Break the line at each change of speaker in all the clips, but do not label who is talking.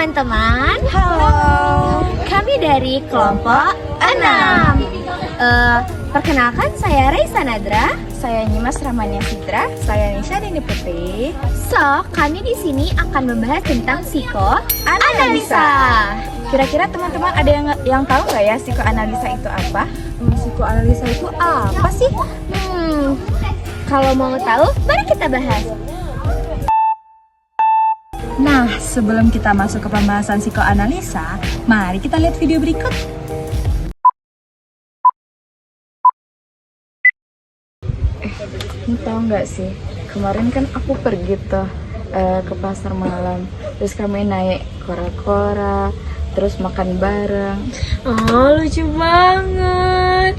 teman-teman.
Halo.
Kami dari kelompok 6. Perkenalkan, saya Raisa Nadra.
Saya Nyimas Ramania Fitra. Saya Nisha Dini Putri.
So, kami di sini akan membahas tentang psikoanalisa.
Kira-kira teman-teman ada yang tahu nggak ya psikoanalisa itu apa? Psikoanalisa itu apa sih?
Kalau mau tahu, mari kita bahas.
Nah, sebelum kita masuk ke pembahasan psikoanalisa, mari kita lihat video berikut. Ini tahu nggak sih, kemarin kan aku pergi tuh ke pasar malam, terus kami naik kora-kora, terus makan bareng.
Oh, lucu banget.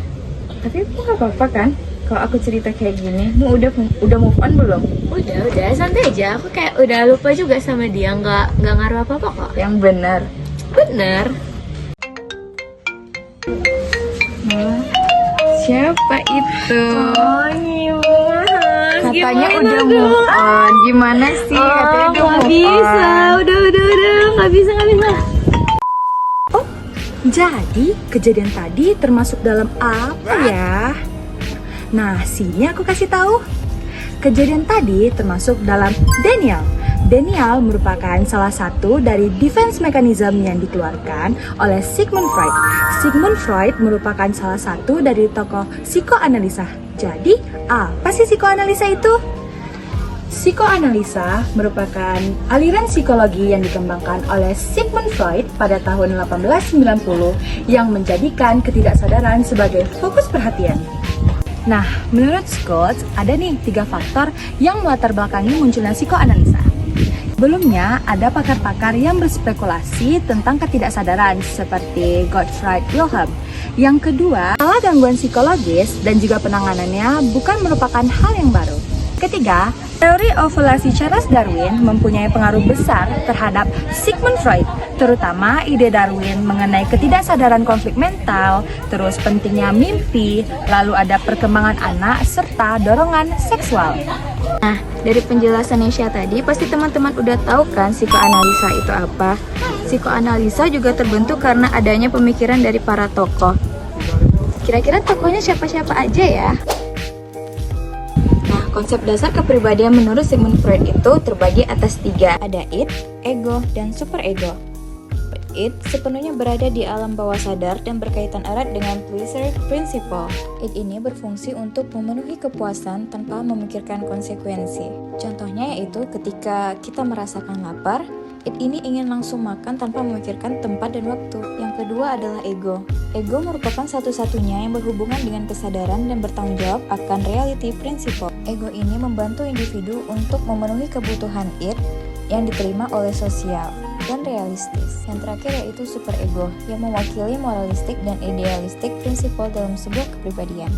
Tapi itu nggak apa-apa kan? Kalau aku cerita kayak gini, udah move on belum?
Udah santai aja. Aku kayak udah lupa juga sama dia, nggak ngaruh apa-apa kok.
Yang benar.
Bener.
Siapa itu?
Oh, Nyimas.
Katanya udah move on. Gimana sih? Katanya udah move
bisa.
on.
Udah. Nggak bisa.
Jadi kejadian tadi termasuk dalam apa ya? Nah, sini aku kasih tahu. Kejadian tadi termasuk dalam denial. Denial merupakan salah satu dari defense mechanism yang dikeluarkan oleh Sigmund Freud. Sigmund Freud merupakan salah satu dari tokoh psikoanalisa. Jadi, apa sih psikoanalisa itu? Psikoanalisa merupakan aliran psikologi yang dikembangkan oleh Sigmund Freud pada tahun 1890 yang menjadikan ketidaksadaran sebagai fokus perhatian. Nah, menurut Scott, ada nih 3 faktor yang melatar belakangi munculnya psikoanalisa. Sebelumnya, ada pakar-pakar yang berspekulasi tentang ketidaksadaran seperti Gottfried Wilhelm. Yang kedua, masalah gangguan psikologis dan juga penanganannya bukan merupakan hal yang baru. Ketiga, teori evolusi Charles Darwin mempunyai pengaruh besar terhadap Sigmund Freud, terutama ide Darwin mengenai ketidaksadaran konflik mental, terus pentingnya mimpi, lalu ada perkembangan anak, serta dorongan seksual.
Nah, dari penjelasan Nisha tadi, pasti teman-teman udah tahu kan psikoanalisa itu apa? Psikoanalisa juga terbentuk karena adanya pemikiran dari para tokoh. Kira-kira tokohnya siapa-siapa aja ya? Konsep dasar kepribadian menurut Sigmund Freud itu terbagi atas 3. Ada id, ego, dan superego. Id sepenuhnya berada di alam bawah sadar dan berkaitan erat dengan pleasure principle. Id ini berfungsi untuk memenuhi kepuasan tanpa memikirkan konsekuensi. Contohnya yaitu ketika kita merasakan lapar, id ini ingin langsung makan tanpa memikirkan tempat dan waktu. Yang kedua adalah ego. Ego merupakan satu-satunya yang berhubungan dengan kesadaran dan bertanggung jawab akan reality principle. Ego ini membantu individu untuk memenuhi kebutuhan id yang diterima oleh sosial dan realistis. Yang terakhir yaitu superego yang mewakili moralistik dan idealistik principle dalam sebuah kepribadian.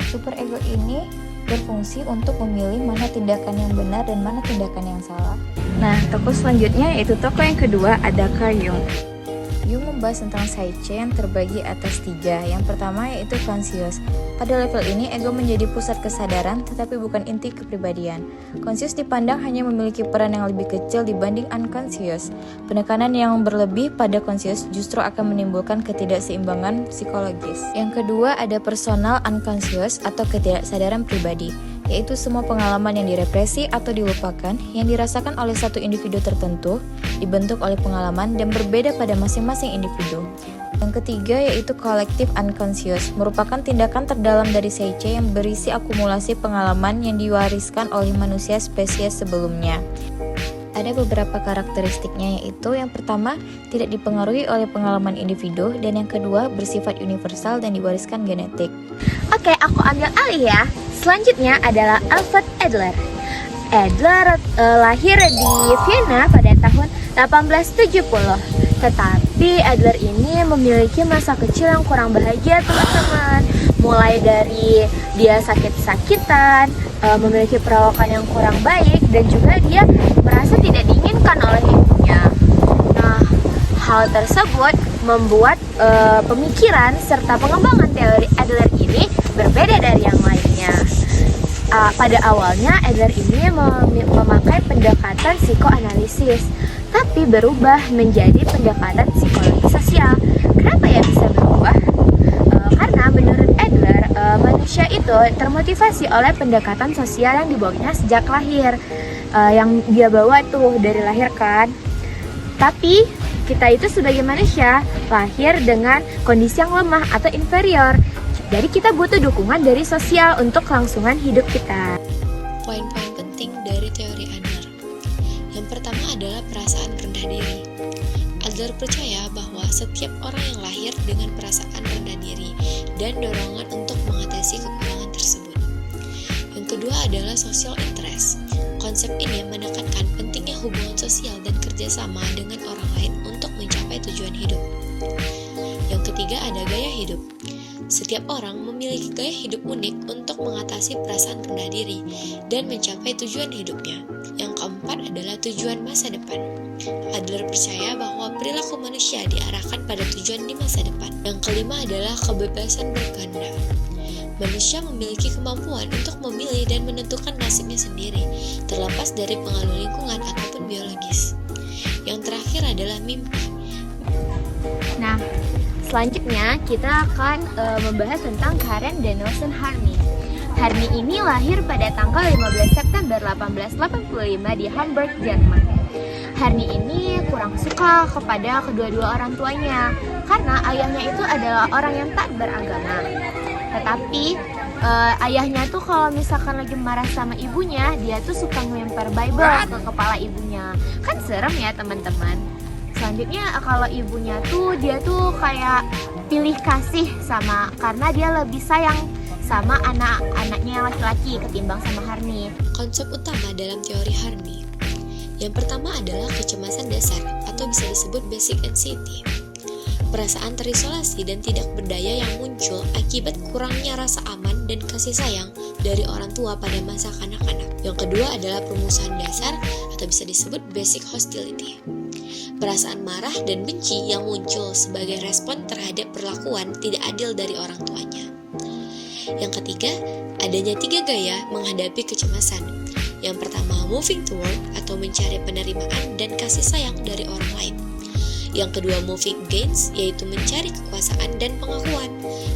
Superego ini berfungsi untuk memilih mana tindakan yang benar dan mana tindakan yang salah. Nah, tokoh selanjutnya yaitu tokoh yang kedua ada Carl Jung. Jung membahas tentang psyche yang terbagi atas 3. Yang pertama yaitu conscious. Pada level ini, ego menjadi pusat kesadaran tetapi bukan inti kepribadian. Conscious dipandang hanya memiliki peran yang lebih kecil dibanding unconscious. Penekanan yang berlebih pada conscious justru akan menimbulkan ketidakseimbangan psikologis. Yang kedua ada personal unconscious atau ketidaksadaran pribadi, yaitu semua pengalaman yang direpresi atau dilupakan yang dirasakan oleh satu individu tertentu, dibentuk oleh pengalaman dan berbeda pada masing-masing individu. Yang ketiga yaitu collective unconscious, merupakan tindakan terdalam dari psyche yang berisi akumulasi pengalaman yang diwariskan oleh manusia spesies sebelumnya. Ada beberapa karakteristiknya yaitu yang pertama tidak dipengaruhi oleh pengalaman individu dan yang kedua bersifat universal dan diwariskan genetik. Oke, aku ambil alih ya. Selanjutnya adalah Alfred Adler. Adler lahir di Vienna pada tahun 1870. Tetapi Adler ini memiliki masa kecil yang kurang bahagia, teman-teman. Mulai dari dia sakit-sakitan, memiliki perawakan yang kurang baik, dan juga dia merasa tidak diinginkan oleh ibunya. Nah, hal tersebut membuat pemikiran serta pengembangan teori Adler ini berbeda dari yang lainnya. Pada awalnya Adler ini memakai pendekatan psikoanalisis,
tapi berubah menjadi pendekatan psikologi sosial. Kenapa ya bisa berubah? Karena menurut Adler, manusia itu termotivasi oleh pendekatan sosial yang dibawanya sejak lahir, yang dia bawa tuh dari lahir kan. Tapi kita itu sebagai manusia lahir dengan kondisi yang lemah atau inferior. Jadi kita butuh dukungan dari sosial untuk kelangsungan hidup kita.
Poin-poin penting dari teori Adler. Yang pertama adalah perasaan rendah diri. Adler percaya bahwa setiap orang yang lahir dengan perasaan rendah diri dan dorongan untuk mengatasi kekurangan tersebut. Yang kedua adalah social interest. Konsep ini menekankan pentingnya hubungan sosial dan kerjasama dengan orang lain untuk mencapai tujuan hidup. Yang ketiga ada gaya hidup. Setiap orang memiliki gaya hidup unik untuk mengatasi perasaan rendah diri dan mencapai tujuan hidupnya. Yang keempat adalah tujuan masa depan. Adler percaya bahwa perilaku manusia diarahkan pada tujuan di masa depan. Yang kelima adalah kebebasan berkehendak. Manusia memiliki kemampuan untuk memilih dan menentukan nasibnya sendiri, terlepas dari pengaruh lingkungan ataupun biologis. Yang terakhir adalah mimpi.
Nah, selanjutnya kita akan membahas tentang Karen Danielson Harney. Harney ini lahir pada tanggal 15 September 1885 di Hamburg, Jerman. Harney ini kurang suka kepada kedua-dua orang tuanya karena ayahnya itu adalah orang yang tak beragama. Tetapi ayahnya tuh kalau misalkan lagi marah sama ibunya, dia tuh suka ngelempar Bible ke kepala ibunya. Kan serem ya teman-teman. Selanjutnya kalau ibunya tuh dia tuh kayak pilih kasih sama, karena dia lebih sayang sama anak-anaknya yang laki-laki ketimbang sama Harney.
Konsep utama dalam teori Harney. Yang pertama adalah kecemasan dasar atau bisa disebut basic anxiety. Perasaan terisolasi dan tidak berdaya yang muncul akibat kurangnya rasa aman dan kasih sayang dari orang tua pada masa kanak-kanak. Yang kedua adalah permusuhan dasar atau bisa disebut basic hostility. Perasaan marah dan benci yang muncul sebagai respon terhadap perlakuan tidak adil dari orang tuanya. Yang ketiga, adanya 3 gaya menghadapi kecemasan. Yang pertama, moving toward atau mencari penerimaan dan kasih sayang dari orang lain. Yang kedua, moving against, yaitu mencari kekuasaan dan pengakuan.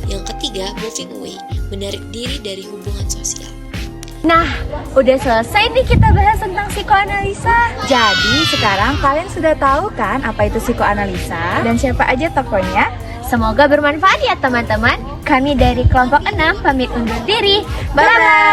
Yang ketiga, moving away, menarik diri dari hubungan sosial.
Nah, udah selesai nih kita bahas tentang psikoanalisa.
Jadi sekarang kalian sudah tahu kan apa itu psikoanalisa dan siapa aja tokohnya?
Semoga bermanfaat ya teman-teman. Kami dari kelompok 6 pamit undur diri. Bye-bye.